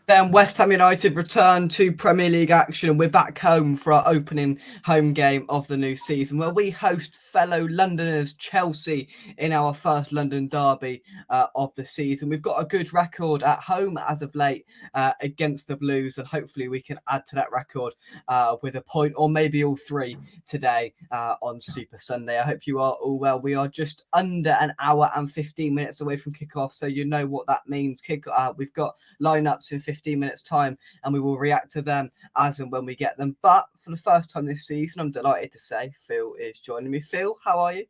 Then West Ham United return to Premier League action, and we're back home for our opening home game of the new season, where we host fellow Londoners Chelsea in our first London derby of the season. We've got a good record at home as of late against the Blues, and hopefully we can add to that record with a point or maybe all three today on Super Sunday. I hope you are all well. We are just under an hour and 15 minutes away from kickoff, so you know what that means. We've got lineups in 15 minutes time, and we will react to them as and when we get them. But for the first time this season, I'm delighted to say Phil is joining me. Phil, how are you?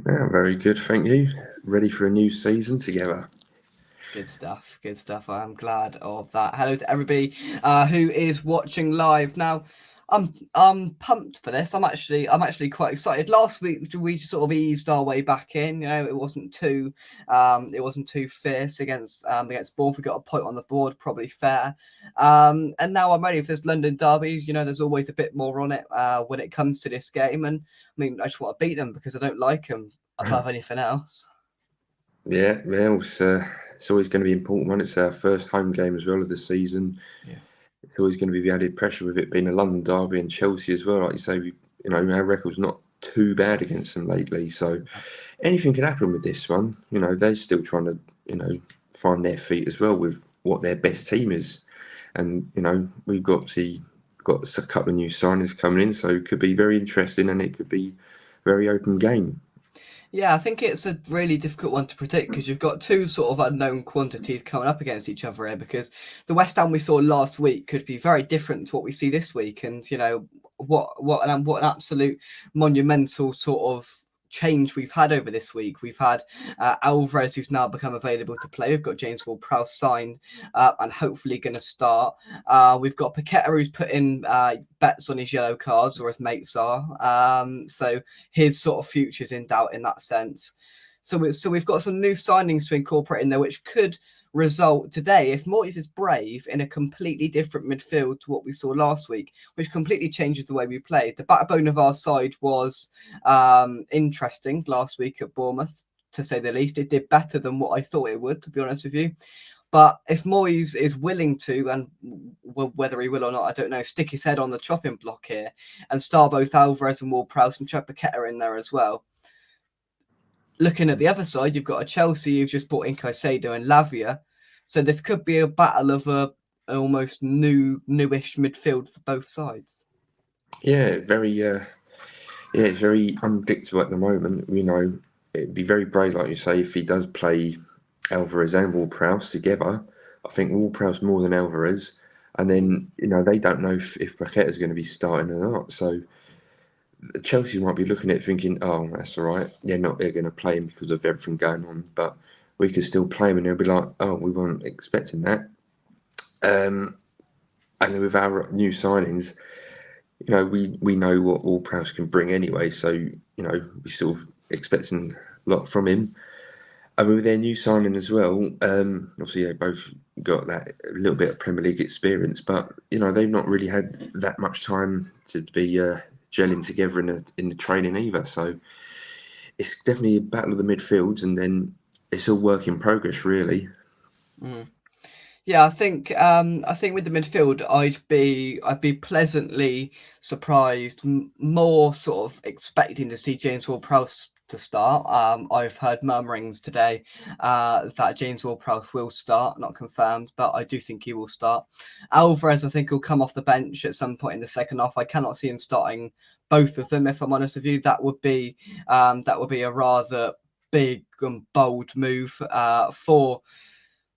Yeah, very good, thank you. Ready for a new season together. Good stuff. Good stuff. I am glad of that. Hello to everybody who is watching live now. I'm pumped for this. I'm actually quite excited. Last week we just sort of eased our way back in. You know, it wasn't too fierce against Bournemouth. We got a point on the board, probably fair. And now I'm ready for this London derby. You know, there's always a bit more on it when it comes to this game. And I mean, I just want to beat them because I don't like them above anything else. Yeah, it's always going to be an important one. It's our first home game as well of the season. Yeah. It's always going to be the added pressure with it being a London derby and Chelsea as well. Like you say, our record's not too bad against them lately. So anything can happen with this one. You know, they're still trying to, find their feet as well with what their best team is. And, we've got a couple of new signings coming in, so it could be very interesting and it could be a very open game. Yeah, I think it's a really difficult one to predict because you've got two sort of unknown quantities coming up against each other here, because the West Ham we saw last week could be very different to what we see this week. And, what an absolute monumental sort of change we've had over this week. We've had Alvarez, who's now become available to play. We've got James Ward-Prowse signed and hopefully going to start. We've got Paqueta, who's put in bets on his yellow cards, or his mates are. So his sort of future's in doubt in that sense. So we've got some new signings to incorporate in there, which could result today, if Moyes is brave, in a completely different midfield to what we saw last week, which completely changes the way we played. The backbone of our side was interesting last week at Bournemouth, to say the least. It did better than what I thought it would, to be honest with you. But if Moyes is willing to, and whether he will or not, I don't know, stick his head on the chopping block here and start both Alvarez and Ward-Prowse and chuck Paqueta in there as well. Looking at the other side, you've got a Chelsea who've just brought in Caicedo and Lavia. So this could be a battle of an almost newish midfield for both sides. Yeah, it's very unpredictable at the moment. It'd be very brave, like you say, if he does play Alvarez and Ward-Prowse together. I think Ward-Prowse more than Alvarez. And then, they don't know if Paqueta's going to be starting or not. So Chelsea might be looking at it thinking, oh, that's all right. They're going to play him because of everything going on. But we could still play him and they'll be like, oh, we weren't expecting that. And then with our new signings, we know what Ward-Prowse can bring anyway. So, we're sort of expecting a lot from him. And with their new signing as well, obviously they both got that a little bit of Premier League experience, but they've not really had that much time to be gelling together in the training either. So it's definitely a battle of the midfields, and then it's all work in progress, really. Yeah, I think with the midfield, I'd be pleasantly surprised, more sort of expecting to see James Ward-Prowse to start. I've heard murmurings today that James Ward-Prowse will start, not confirmed, but I do think he will start. Alvarez, I think, will come off the bench at some point in the second half. I cannot see him starting both of them, if I'm honest with you. That would be a rather big and bold move for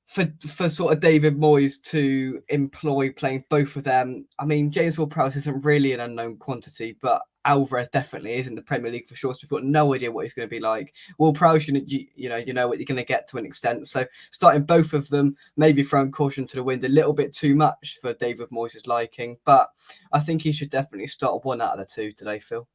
sort of David Moyes to employ playing both of them. I mean, James Ward-Prowse isn't really an unknown quantity, but Alvarez definitely is in the Premier League for sure. So we've got no idea what he's going to be like. Ward-Prowse, you know what you're going to get to an extent. So starting both of them, maybe throwing caution to the wind a little bit too much for David Moyes' liking. But I think he should definitely start one out of the two today, Phil.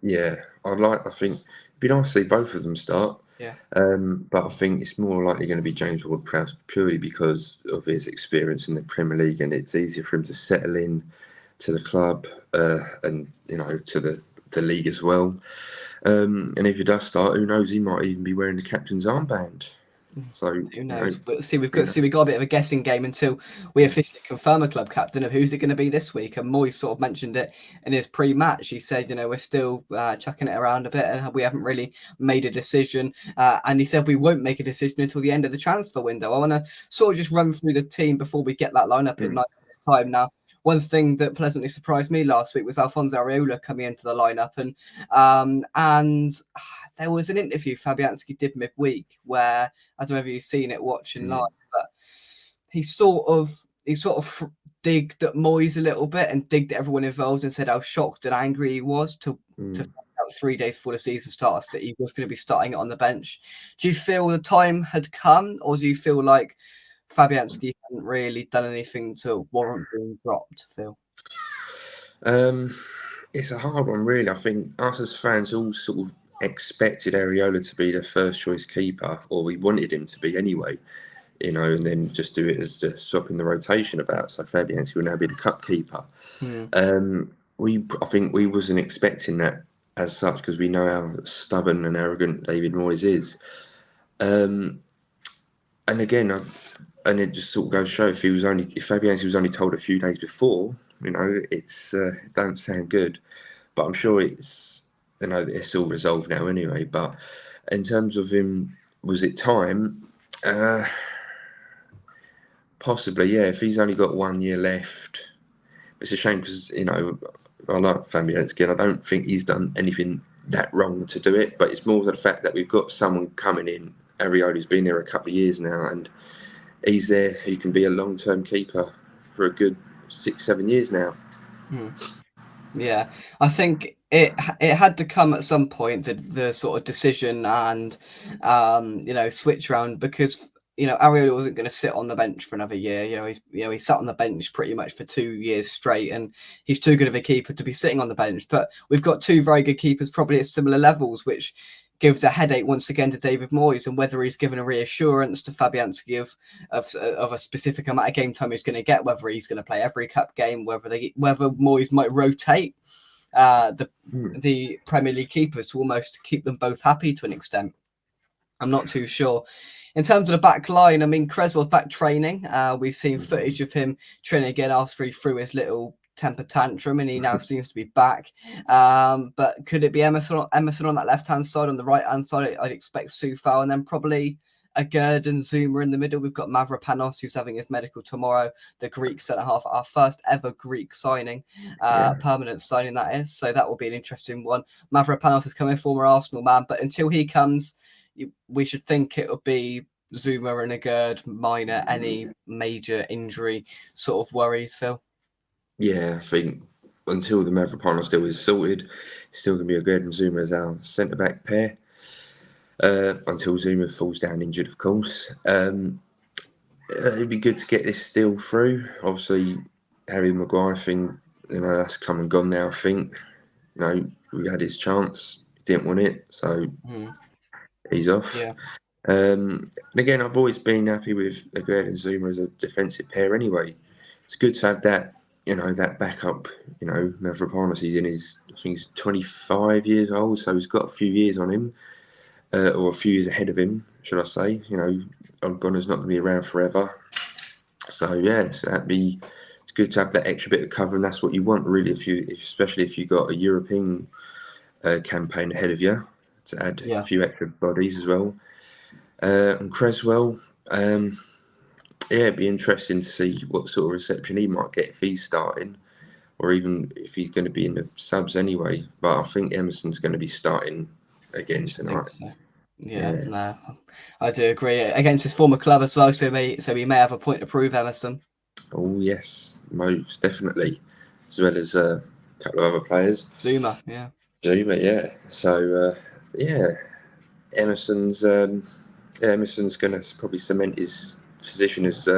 Yeah, I think it'd be nice to see both of them start. Yeah. But I think it's more likely going to be James Ward-Prowse purely because of his experience in the Premier League, and it's easier for him to settle in to the club and to the league as well. And if he does start, who knows? He might even be wearing the captain's armband. So Who knows? But see, we've yeah. got a bit of a guessing game until we officially confirm a club captain of who's it going to be this week. And Moyes sort of mentioned it in his pre-match. He said, we're still chucking it around a bit, and we haven't really made a decision. And he said we won't make a decision until the end of the transfer window. I want to sort of just run through the team before we get that lineup in 9 minutes' time. Now, one thing that pleasantly surprised me last week was Alphonso Areola coming into the lineup, and there was an interview Fabianski did midweek where, I don't know if you've seen it watching live, but he sort of digged at Moyes a little bit and digged at everyone involved and said how shocked and angry he was to find out 3 days before the season starts that he was going to be starting it on the bench. Do you feel the time had come, or do you feel like Fabianski hadn't really done anything to warrant being dropped, Phil? It's a hard one, really. I think us as fans all sort of expected Areola to be the first choice keeper, or we wanted him to be anyway, and then just do it as just swapping the rotation about. So Fabianski will now be the cup keeper. I think we wasn't expecting that as such, because we know how stubborn and arrogant David Moyes is. And again, and it just sort of goes to show if Fabianski was only told a few days before, it's don't sound good. But I'm sure it's all resolved now anyway. But in terms of him, was it time? Possibly, yeah. If he's only got 1 year left, it's a shame because I like Fabianski and I don't think he's done anything that wrong to do it. But it's more the fact that we've got someone coming in. Areola's been there a couple of years now, and he's there who can be a long-term keeper for a good 6-7 years now. Yeah, I think it had to come at some point, the sort of decision and switch around, because Areola wasn't going to sit on the bench for another year. He sat on the bench pretty much for 2 years straight, and he's too good of a keeper to be sitting on the bench. But we've got two very good keepers, probably at similar levels, which gives a headache once again to David Moyes, and whether he's given a reassurance to Fabianski of a specific amount of game time he's going to get, whether he's going to play every cup game, whether Moyes might rotate the Premier League keepers to almost keep them both happy to an extent. I'm not too sure. In terms of the back line, I mean, Cresswell's back training. We've seen footage of him training again after he threw his little temper tantrum, and he now seems to be back. But could it be Emerson on that left-hand side? On the right-hand side, I'd expect Soufal, and then probably Agurd and Zuma in the middle. We've got Mavropanos, who's having his medical tomorrow, the Greek centre-half, our first ever Greek signing, permanent signing that is. So that will be an interesting one. Mavropanos is coming, former Arsenal man, but until he comes, we should think it would be Zuma and Agurd, minor, any major injury sort of worries, Phil? Yeah, I think until the Mavropanos deal is sorted, it's still going to be Agurd and Zuma as our centre-back pair. Until Zuma falls down injured, of course. It'd be good to get this deal through. Obviously, Harry Maguire thing, that's come and gone now, I think. We had his chance, didn't want it, so he's off. Yeah. And again, I've always been happy with Agurd and Zuma as a defensive pair anyway. It's good to have that, that backup. Mavropanos is I think he's 25 years old, so he's got a few years on him. Or a few years ahead of him, should I say. Ogbonna's not going to be around forever. So, yes, it's good to have that extra bit of cover, and that's what you want, really, especially if you've got a European campaign ahead of you, to add a few extra bodies as well. And Cresswell, it'd be interesting to see what sort of reception he might get if he's starting, or even if he's going to be in the subs anyway. But I think Emerson's going to be starting again tonight. So. No, I do agree. Against his former club as well, so we may have a point to prove, Emerson. Oh yes, most definitely, as well as a couple of other players. Zuma, yeah. So Emerson's going to probably cement his position as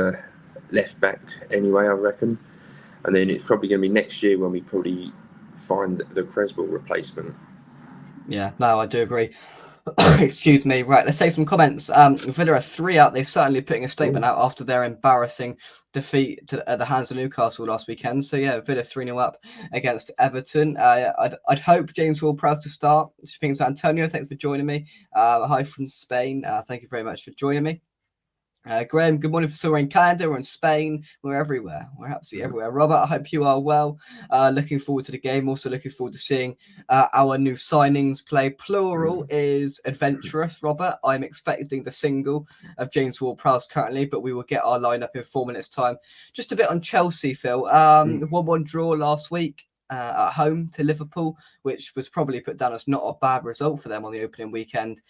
left back anyway, I reckon. And then it's probably going to be next year when we probably find the Cresswell replacement. Yeah, no, I do agree. Excuse me. Right, let's take some comments. Villa are 3 out. They're certainly putting a statement out after their embarrassing defeat at the hands of Newcastle last weekend. So yeah, Villa 3-0 up against Everton. I'd hope James Ward-Prowse to start. Things about Antonio. Thanks for joining me. Hi from Spain. Thank you very much for joining me. Graham, good morning from somewhere in Canada or in Spain. We're everywhere. We're absolutely everywhere. Robert, I hope you are well. Looking forward to the game. Also looking forward to seeing our new signings play. Plural is adventurous, Robert. I'm expecting the single of James Ward-Prowse currently, but we will get our lineup in 4 minutes' time. Just a bit on Chelsea, Phil. 1-1 draw last week. At home to Liverpool, which was probably put down as not a bad result for them on the opening weekend.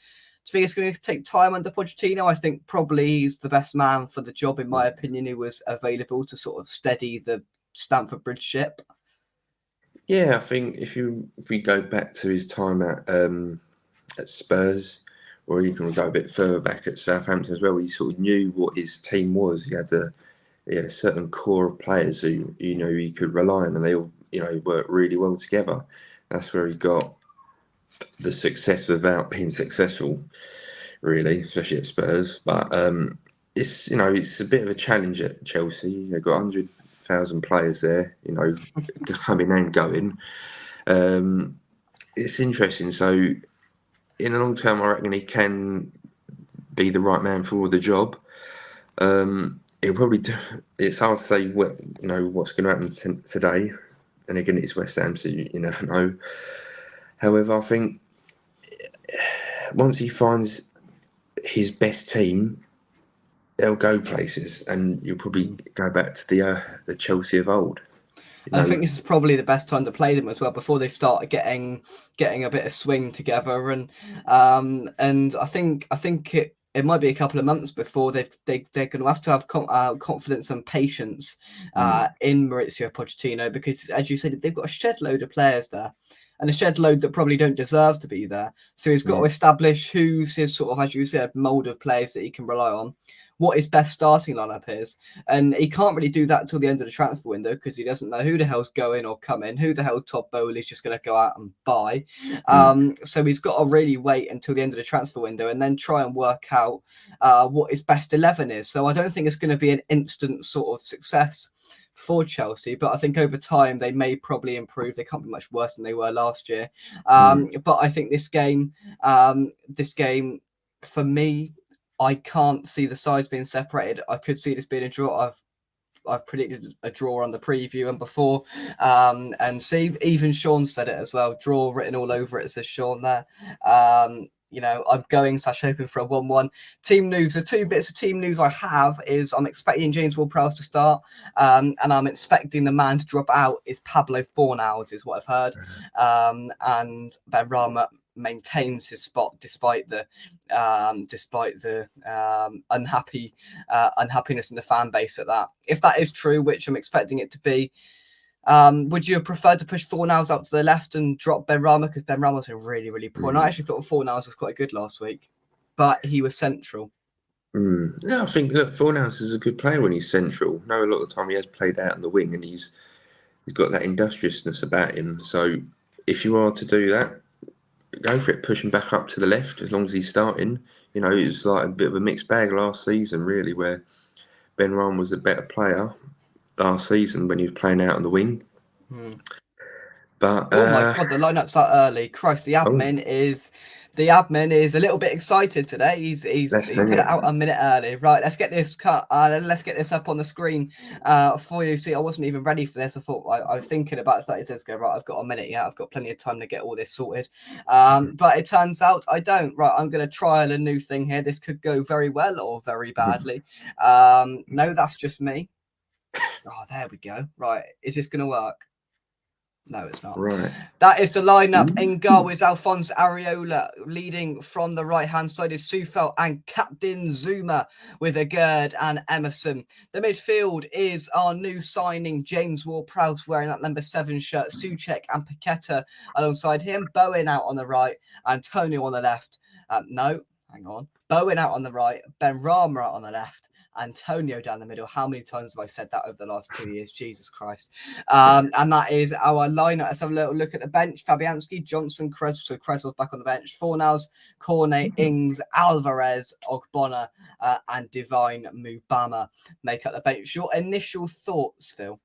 Do you think it's going to take time under Pochettino? I think probably he's the best man for the job, in my opinion, who was available to sort of steady the Stamford Bridge ship. Yeah, I think if we go back to his time at Spurs, or even go a bit further back at Southampton as well, he sort of knew what his team was. He had a certain core of players who he could rely on, and they all worked really well together. That's where he got the success without being successful, really, especially at Spurs. But it's a bit of a challenge at Chelsea. They've got 100,000 players there, coming and going. It's interesting. So in the long term, I reckon he can be the right man for the job. It'll probably do. It's hard to say what's going to happen today, and again, it's West Ham, so you never know. However, I think once he finds his best team, they'll go places, and you'll probably go back to the Chelsea of old. And I think this is probably the best time to play them as well, before they start getting a bit of swing together. And I think it might be a couple of months before they're going to have confidence and patience in Mauricio Pochettino, because, as you said, they've got a shed load of players there, and a shed load that probably don't deserve to be there. So he's got to establish who's his sort of, as you said, mould of players that he can rely on, what his best starting lineup is. And he can't really do that until the end of the transfer window, because he doesn't know who the hell's going or coming, who the hell Todd Bowley's just going to go out and buy. So he's got to really wait until the end of the transfer window and then try and work out what his best 11 is. So I don't think it's going to be an instant sort of success for Chelsea, but I think over time they may probably improve. They can't be much worse than they were last year. But I think this game for me, I can't see the sides being separated. I could see this being a draw. I've predicted a draw on the preview and before. And see, even Sean said it as well. Draw written all over it, says Sean there. I'm hoping for a 1-1. Team news. The two bits of team news I have is I'm expecting James Ward-Prowse to start, and I'm expecting the man to drop out is Pablo Fornals, is what I've heard. And Benrahma maintains his spot despite the unhappiness in the fan base at that. If that is true, which I'm expecting it to be, would you have preferred to push Fornals out to the left and drop Benrahma? Because Benrahma's been really, really poor. And I actually thought Fornals was quite good last week, but he was central. Yeah, I think Fornals is a good player when he's central. A lot of the time he has played out in the wing, and he's got that industriousness about him. So if you are to do that, go for it. Push him back up to the left as long as he's starting. It was like a bit of a mixed bag last season, really, where Benrahma was a better player last season when he was playing out on the wing. But oh my god, the lineup's out early. Christ, the admin is a little bit excited today. He's put it out a minute early. Right, let's get this cut. Let's get this up on the screen for you. See, I wasn't even ready for this. I thought I was thinking about 30 seconds ago. Right, I've got a minute. Yeah, I've got plenty of time to get all this sorted. But it turns out I don't. Right, I'm going to trial a new thing here. This could go very well or very badly. No, that's just me. Oh, there we go. Right, is this going to work? No, it's not. Right. That is the lineup. In goal is Alphonse Areola. Leading from the right-hand side is Sufel and Captain Zuma with Agurd and Emerson. The midfield is our new signing, James Ward-Prowse, wearing that number 7 shirt. Souček and Paqueta alongside him. Bowen out on the right. Antonio on the left. Bowen out on the right. Benrahma out on the left. Antonio down the middle. How many times have I said that over the last 2 years? Jesus Christ. And that is our lineup. Let's have a little look at the bench. Fabianski, Johnson, Creswell. So Creswell's back on the bench. Fornals, Cornet, Ings, Alvarez, Ogbonna, and Divine Mubama make up the bench. Your initial thoughts, Phil?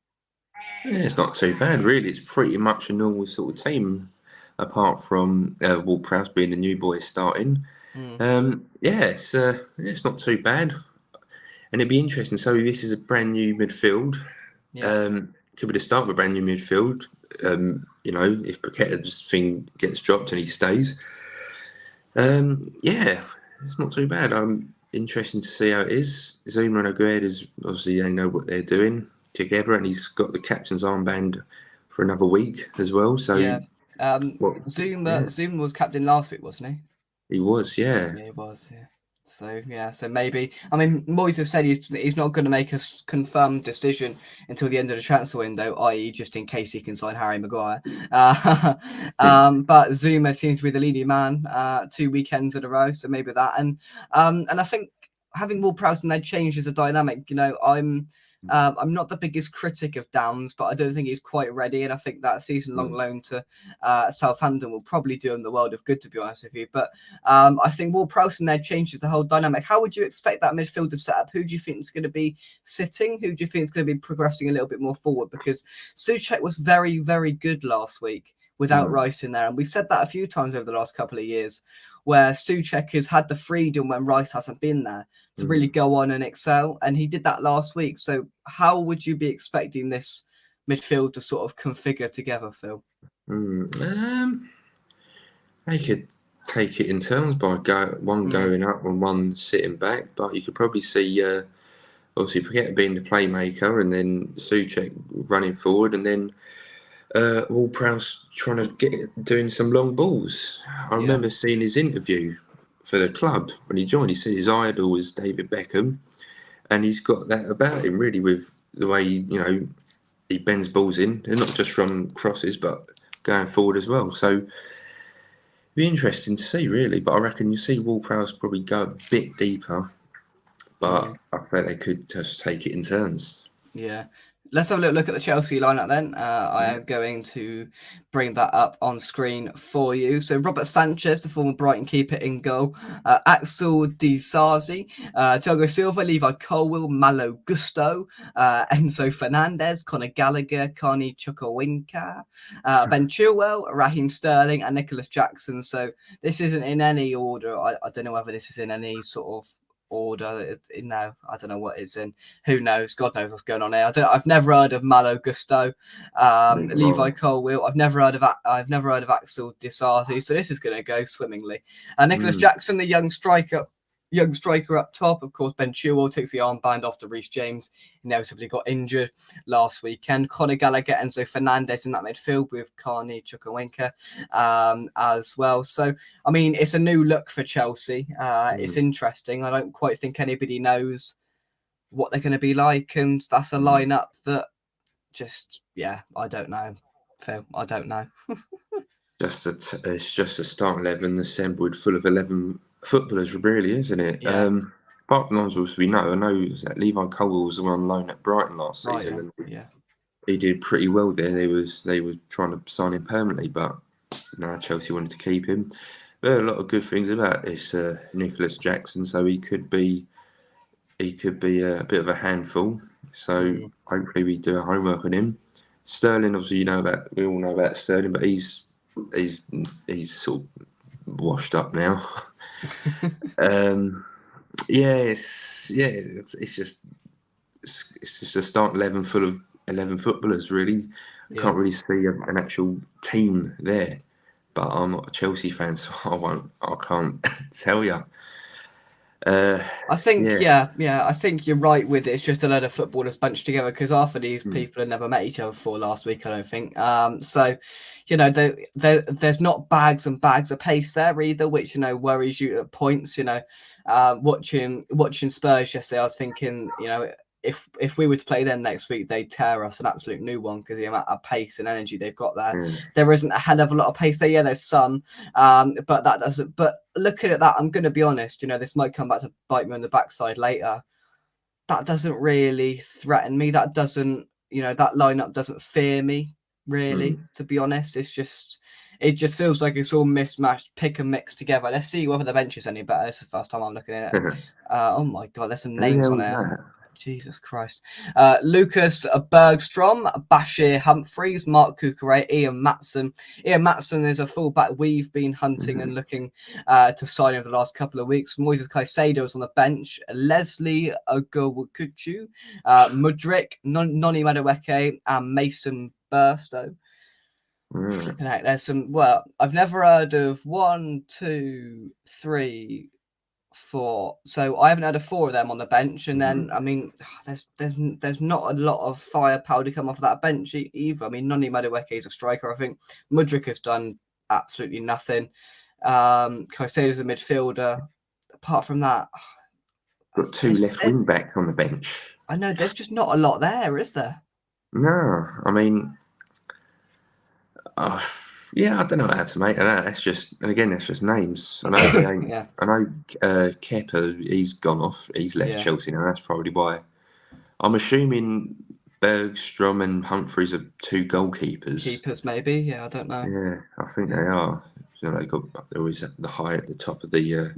Yeah, it's not too bad, really. It's pretty much a normal sort of team, apart from Ward-Prowse being the new boy starting. It's not too bad. and it'd be interesting. So this is a brand new midfield. Yeah. Could be the start of a brand new midfield. If Paqueta's thing gets dropped and he stays, it's not too bad. I'm interested to see how it is. Zuma and Aguerd obviously they know what they're doing together, and he's got the captain's armband for another week as well. So Yeah. yeah, Zuma was captain last week, wasn't he? he was, yeah. Yeah, he was. Yeah. So maybe. I mean, Moyes has said he's not going to make a confirmed decision until the end of the transfer window, i.e., just in case he can sign Harry Maguire. But Zuma seems to be the leading man 2 weekends in a row, so maybe that. And I think having Ward-Prowse and they changes the dynamic. I'm not the biggest critic of Downs, but I don't think he's quite ready. And I think that season-long loan to Southampton will probably do him the world of good, to be honest with you. But I think Ward-Prowse and there changes the whole dynamic. How would you expect that midfield to set up? Who do you think is going to be sitting? Who do you think is going to be progressing a little bit more forward? Because Souček was very, very good last week without Rice in there. And we've said that a few times over the last couple of years, where Souček has had the freedom when Rice hasn't been there to really go on and excel. And he did that last week. So how would you be expecting this midfield to sort of configure together, Phil? They could take it in turns by one going up and one sitting back, but you could probably see obviously Paqueta being the playmaker and then Souček running forward and then Ward-Prowse trying to doing some long balls. I remember seeing his interview for the club when he joined. He said his idol was David Beckham, and he's got that about him really with the way he bends balls in, and not just from crosses but going forward as well. So it'd be interesting to see really. But I reckon you see Ward-Prowse probably go a bit deeper, but I bet they could just take it in turns. Yeah. Let's have a little look at the Chelsea lineup then. I am going to bring that up on screen for you. So Robert Sanchez, the former Brighton keeper, in goal. Axel Disasi, Thiago Silva, Levi Colwill, Malo Gusto, Enzo Fernandez, Conor Gallagher, Carney Chukwuemeka, Ben Chilwell, Raheem Sterling, and Nicholas Jackson. So this isn't in any order. I don't know whether this is in any sort of order. No, I don't know what it's in. Who knows? God knows what's going on here. I've never heard of Malo Gusto, Levi Colwill. I've never heard of Axel Disasi. So this is going to go swimmingly. Nicholas Jackson, the young striker up top. Of course, Ben Chilwell takes the armband after Reece James inevitably got injured last weekend. Conor Gallagher, Enzo Fernandez in that midfield with Carney Chukwuemeka as well. So, I mean, it's a new look for Chelsea. It's interesting. I don't quite think anybody knows what they're going to be like. And that's a lineup that I don't know, Phil. I don't know. It's just a start 11 assembled full of 11 footballers, really, isn't it? Yeah. Apart from those we know, I know that Levi Colwill was the one on loan at Brighton last season, and he did pretty well there. They were trying to sign him permanently, but no, Chelsea wanted to keep him. There are a lot of good things about this Nicholas Jackson, so he could be a bit of a handful. So hopefully we do our homework on him. Sterling, obviously, we all know about Sterling, but he's sort of washed up now. It's just a start 11 full of 11 footballers, really. You can't really see an actual team there, but I'm not a Chelsea fan, so I can't tell you. I think I think you're right with it. It's just a load of footballers bunched together because half of these people had never met each other before last week, I don't think. So there's not bags and bags of pace there either, which worries you at points. Watching Spurs yesterday, I was thinking, if we were to play them next week, they'd tear us an absolute new one because the amount of pace and energy they've got there. There isn't a hell of a lot of pace there. Yeah, there's some, but that doesn't. But looking at that, I'm going to be honest. This might come back to bite me on the backside later. That doesn't really threaten me. That doesn't, that lineup doesn't fear me really. To be honest, it just feels like it's all mismatched, pick and mix together. Let's see whether the bench is any better. This is the first time I'm looking at it. Oh my God, there's some names on there. Jesus Christ. Lucas Bergstrom, Bashir Humphreys, Mark Cucurella, Ian Matson. Ian Matson is a fullback we've been hunting and looking to sign over the last couple of weeks. Moises Caicedo is on the bench. Leslie Ogowakuchu, Mudryk, Noni Madueke, and Mason Burstow. Flipping out. There's some. Well, I've never heard of 1, 2, 3, 4. So I haven't had 4 of them on the bench, and then I mean, there's not a lot of firepower to come off of that bench either. I mean, Noni Madueke is a striker. I think Mudryk has done absolutely nothing. Caicedo's a midfielder. Apart from that, Got 2 left wing backs on the bench. I know there's just not a lot there, is there? No, I mean, yeah, I don't know how to make that. That's just names. I know they ain't. Yeah. I know Kepa, he's gone off. He's left Chelsea now. That's probably why. I'm assuming Bergstrom and Humphreys are 2 goalkeepers. Keepers, maybe. Yeah, I don't know. Yeah, I think they are. You know, they're always at the high at the top of the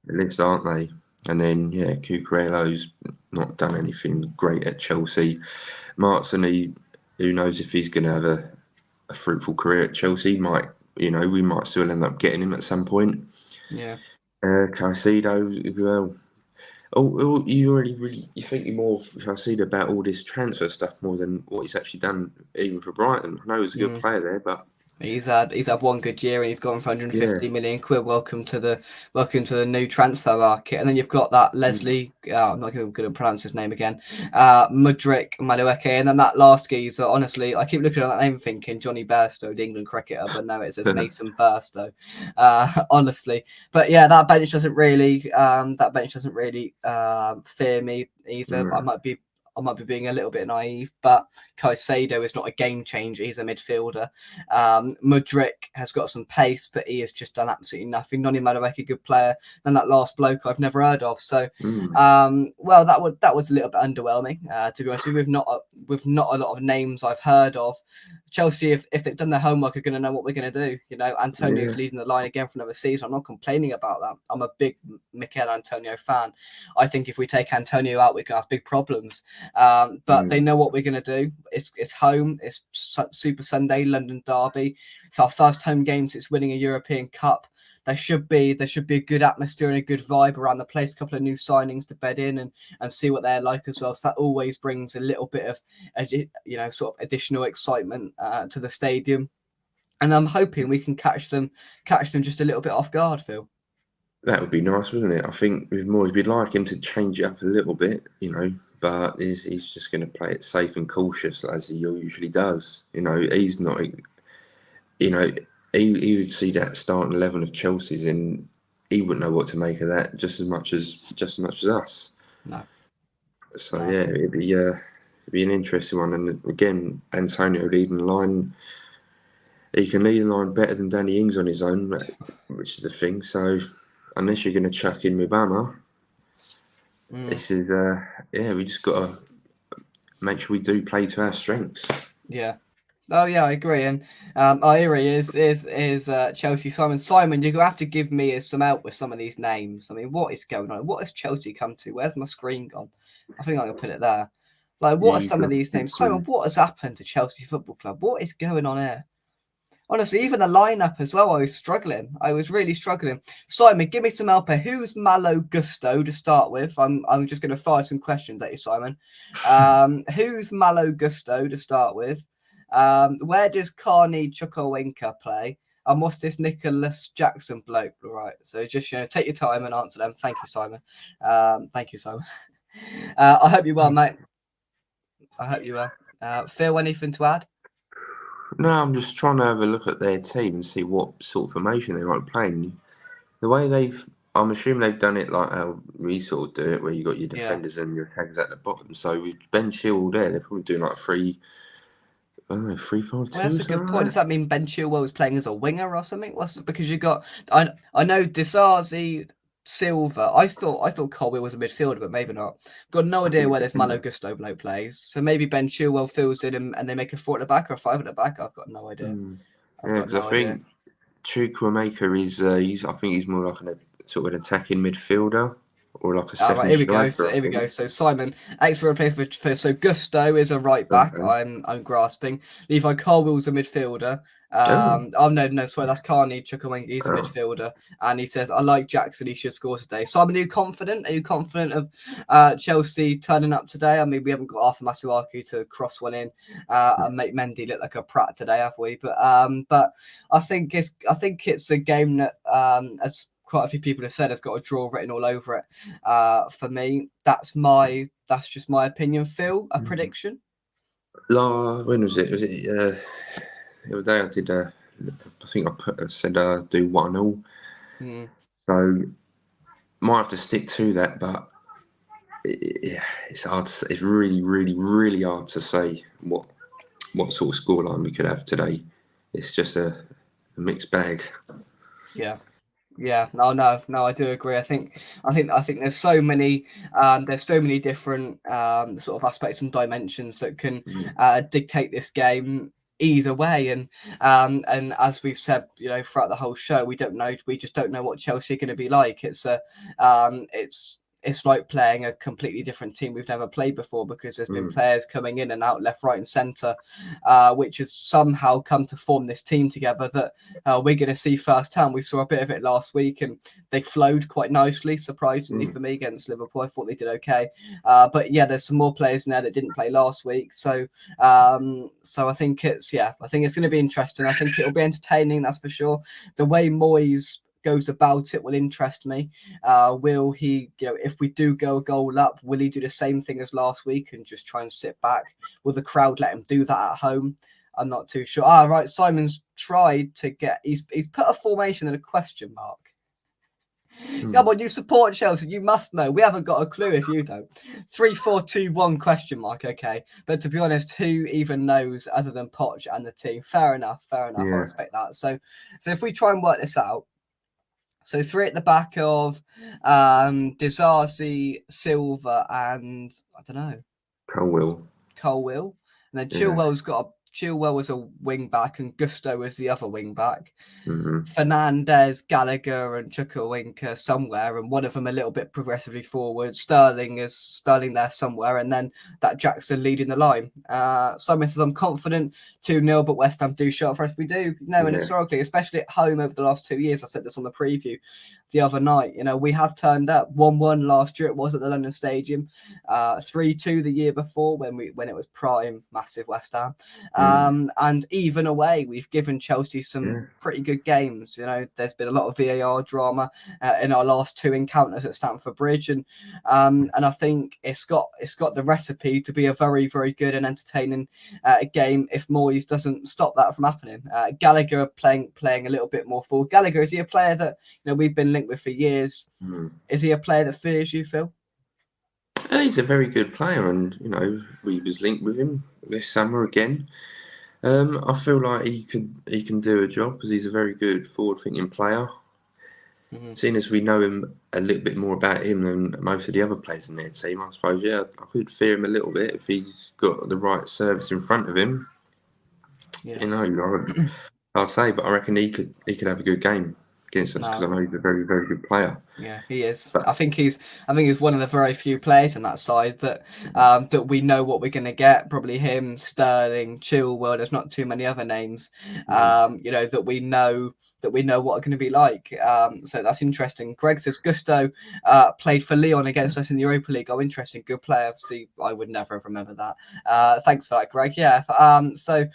list, aren't they? And then Cucurella's not done anything great at Chelsea. Martin, who knows if he's going to have a fruitful career at Chelsea? We might still end up getting him at some point. Yeah. Caicedo, well. You think more of Caicedo about all this transfer stuff more than what he's actually done, even for Brighton. I know he's a good player there, but he's had one good year and he's gone for 150 million quid. Welcome to the new transfer market. And then you've got that Leslie. I'm not going to pronounce his name again. Mudryk Madueke, and then that last geezer. Honestly, I keep looking at that name thinking Johnny Bairstow, the England cricketer, but no, it says Mason Burstow. Honestly, but yeah, that bench doesn't really fear me either. I might be being a little bit naive, but Caicedo is not a game changer. He's a midfielder. Mudryk has got some pace, but he has just done absolutely nothing. Noni Madueke, good player. Then that last bloke I've never heard of. So, well, that was a little bit underwhelming, to be honest with you. With not a lot of names I've heard of. Chelsea, if they've done their homework, are going to know what we're going to do. You know, Antonio's leading the line again for another season. I'm not complaining about that. I'm a big Mikel Antonio fan. I think if we take Antonio out, we're going to have big problems. But they know what we're going to do. It's home. It's Super Sunday, London derby. It's our first home game since winning a European Cup. There should be a good atmosphere and a good vibe around the place. A couple of new signings to bed in and see what they're like as well. So that always brings a little bit of sort of additional excitement to the stadium. And I'm hoping we can catch them just a little bit off guard, Phil. That would be nice, wouldn't it? I think with Moyes, we'd like him to change it up a little bit, but he's just going to play it safe and cautious as he usually does. He's not, he would see that starting 11 of Chelsea's and he wouldn't know what to make of that just as much as us. No. So it'd be an interesting one. And again, Antonio leading the line. He can lead the line better than Danny Ings on his own, which is the thing. So unless you're going to chuck in Mubama, this is we just got to make sure we do play to our strengths. Yeah. Oh yeah, I agree. And here he is Chelsea Simon. Simon, you're gonna have to give me some help with some of these names. I mean, what is going on? What has Chelsea come to? Where's my screen gone? I think I'm gonna put it there. Like, what are some of these names? Simon, what has happened to Chelsea Football Club? What is going on here? Honestly, even the lineup as well, I was struggling. I was really struggling. Simon, give me some help here. Who's Malo Gusto to start with? I'm just going to fire some questions at you, Simon. Who's Malo Gusto to start with? Where does Carney Chukwuemeka play? And what's this Nicholas Jackson bloke? Right. So just take your time and answer them. Thank you, Simon. Thank you, Simon. I hope you're well, mate. I hope you are. Phil, anything to add? No, I'm just trying to have a look at their team and see what sort of formation they might be playing. The way I'm assuming they've done it like how we sort of do it, where you got your defenders and your attackers at the bottom. So with Ben Chilwell there, they're probably doing like a 3-5-2. Well, that's a good point. Does that mean Ben Chilwell is playing as a winger or something? Because you got I know Disasi, Silva. I thought Colwill was a midfielder, but maybe not. Got no idea where this Malo Gusto bloke plays. So maybe Ben Chilwell fills in and they make a 4 at the back or a 5 at the back. I've got no idea. Because I think Chukwuemeka is. I think he's more like an attacking midfielder. or like a All right, second here we go. striker, So I here we go. think. So Simon, excellent replacement for so Gusto is a right back. Okay. I'm grasping. Levi Colwill's a midfielder. Oh, Oh no, sorry, that's Carney Chukwuemeka. He's a oh. midfielder, and he says, "I like Jackson. He should score today." Simon, are you confident? Are you confident of Chelsea turning up today? I mean, we haven't got Arthur Masuaku to cross one in and make Mendy look like a prat today, have we? But I think it's a game that as quite a few people have said has got a draw written all over it. For me, that's just my opinion. Phil, a prediction? When was it? Was it the other day? I did. I think I said do 1-0. Mm. So might have to stick to that, but it's hard. It's really, really, really hard to say what sort of scoreline we could have today. It's just a mixed bag. Yeah. Yeah, no, I do agree. I think there's so many different sort of aspects and dimensions that can dictate this game either way. And as we've said, throughout the whole show, we just don't know what Chelsea are going to be like. It's like playing a completely different team we've never played before, because there's been players coming in and out, left, right, and centre, which has somehow come to form this team together that we're going to see firsthand. We saw a bit of it last week, and they flowed quite nicely, surprisingly for me, against Liverpool. I thought they did okay, but yeah, there's some more players in there that didn't play last week. So I think it's going to be interesting. I think it'll be entertaining, that's for sure. The way Moyes goes about it will interest me. Will he, if we do go a goal up, will he do the same thing as last week and just try and sit back? Will the crowd let him do that at home? I'm not too sure. Right, Simon's tried to get. He's put a formation and a question mark. Come on, you support Chelsea. You must know. We haven't got a clue if you don't. 3-4-2-1 question mark. Okay, but to be honest, who even knows other than Poch and the team? Fair enough. Yeah. I respect that. So if we try and work this out. So 3 at the back of Disasi, Silva, and I don't know, Colwill. And then Chilwell was a wing back, and Gusto was the other wing back. Fernandez, Gallagher, and Chukwuemeka somewhere, and one of them a little bit progressively forward. Sterling there somewhere, and then that Jackson leading the line. Simon says, I'm confident 2-0, but West Ham do show up for us. We do. And historically, especially at home over the last 2 years, I said this on the preview the other night, we have turned up. 1-1 last year, it was at the London Stadium. 3-2 the year before when it was prime, massive West Ham. And even away, we've given Chelsea some pretty good games. There's been a lot of VAR drama in our last 2 encounters at Stamford Bridge, and I think it's got the recipe to be a very, very good and entertaining game if Moyes doesn't stop that from happening. Gallagher playing a little bit more forward. Gallagher, is he a player that we've been linked with for years? Is he a player that fears you, Phil? He's a very good player, and we was linked with him this summer again. I feel like he can do a job because he's a very good forward-thinking player. Seeing as we know him a little bit more about him than most of the other players in their team, I suppose, I could fear him a little bit if he's got the right service in front of him. I'd say, but I reckon he could have a good game against us because I know he's a very, very good player. Yeah, he is. But I think he's one of the very few players on that side that we know what we're going to get. Probably him, Sterling, Chilwell. There's not too many other names, that we know what are going to be like. So that's interesting. Greg says Gusto played for Lyon against us in the Europa League. Oh, interesting. Good player. See, I would never have remembered that. Thanks for that, Greg. Yeah. So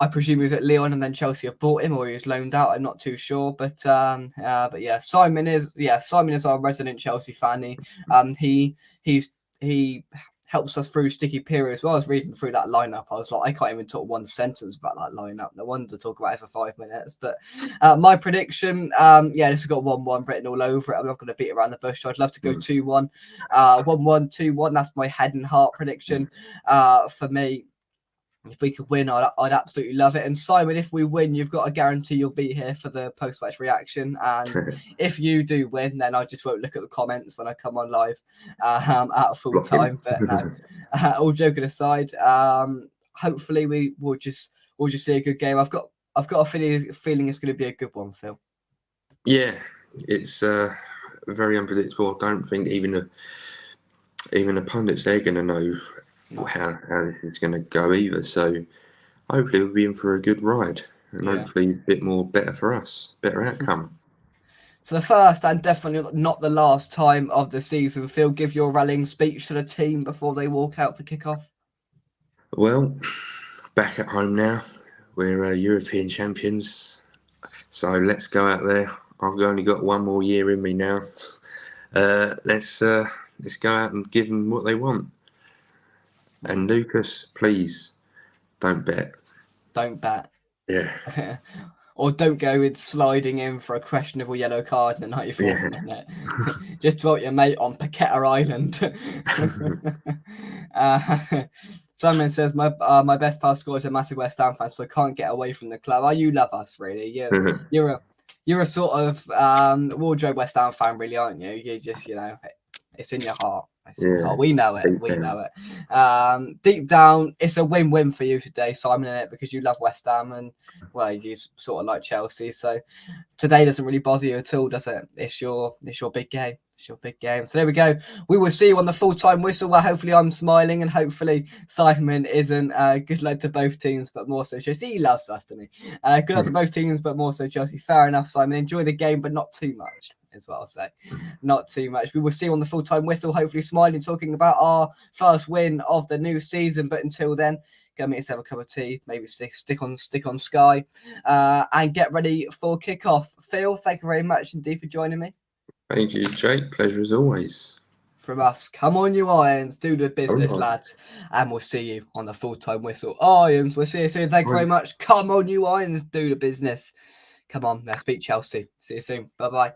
I presume he was at Lyon and then Chelsea have bought him, or he was loaned out. I'm not too sure, but yeah, Simon is our resident Chelsea fan. He helps us through sticky periods. While I was reading through that lineup, I was like, I can't even talk one sentence about that lineup. No wonder to talk about it for 5 minutes. But my prediction, this has got 1-1 written all over it. I'm not going to beat around the bush. I'd love to go 2-1, 1-1, 2-1. That's my head and heart prediction. For me, if we could win, I'd absolutely love it. And Simon, if we win, you've got a guarantee you'll be here for the post-match reaction. And if you do win, then I just won't look at the comments when I come on live at full time. But no, all joking aside, hopefully we'll just see a good game. I've got a feeling it's going to be a good one, Phil. Yeah, it's very unpredictable. I don't think even the pundits, they're going to know how this is going to go either. So hopefully we'll be in for a good ride, and hopefully a bit more better for us, better outcome. For the first and definitely not the last time of the season, Phil, give your rallying speech to the team before they walk out for kickoff. Well, back at home now, we're European champions, so let's go out there. I've only got one more year in me now. Let's go out and give them what they want. And Lucas, please don't bet. Don't bet. Yeah. Or don't go with sliding in for a questionable yellow card in the 94th minute. Just to vote your mate on Paqueta Island. Simon says, my best pal score is a massive West Ham fan, so I can't get away from the club. Oh, you love us, really. You're a sort of wardrobe West Ham fan, really, aren't you? You just, it's in your heart. We know it. We know it. Deep down, it's a win-win for you today, Simon, in it, because you love West Ham and, well, you sort of like Chelsea. So today doesn't really bother you at all, does it? It's your big game. It's your big game. So there we go. We will see you on the full-time whistle, where hopefully I'm smiling and hopefully Simon isn't. Good luck to both teams, but more so Chelsea. He loves us, doesn't he? Good luck to both teams, but more so Chelsea. Fair enough, Simon. Enjoy the game, but not too much, is what I'll say. Not too much. We will see you on the full-time whistle, hopefully smiling, talking about our first win of the new season. But until then, go meet yourself a cup of tea, maybe stick on Sky, and get ready for kickoff. Phil, thank you very much indeed for joining me. Thank you, Jake. Pleasure as always. From us, come on, you Irons, do the business, lads, and we'll see you on the full-time whistle. Irons, we'll see you soon. Thank you very much. Come on, you Irons, do the business. Come on, let's beat Chelsea. See you soon. Bye-bye.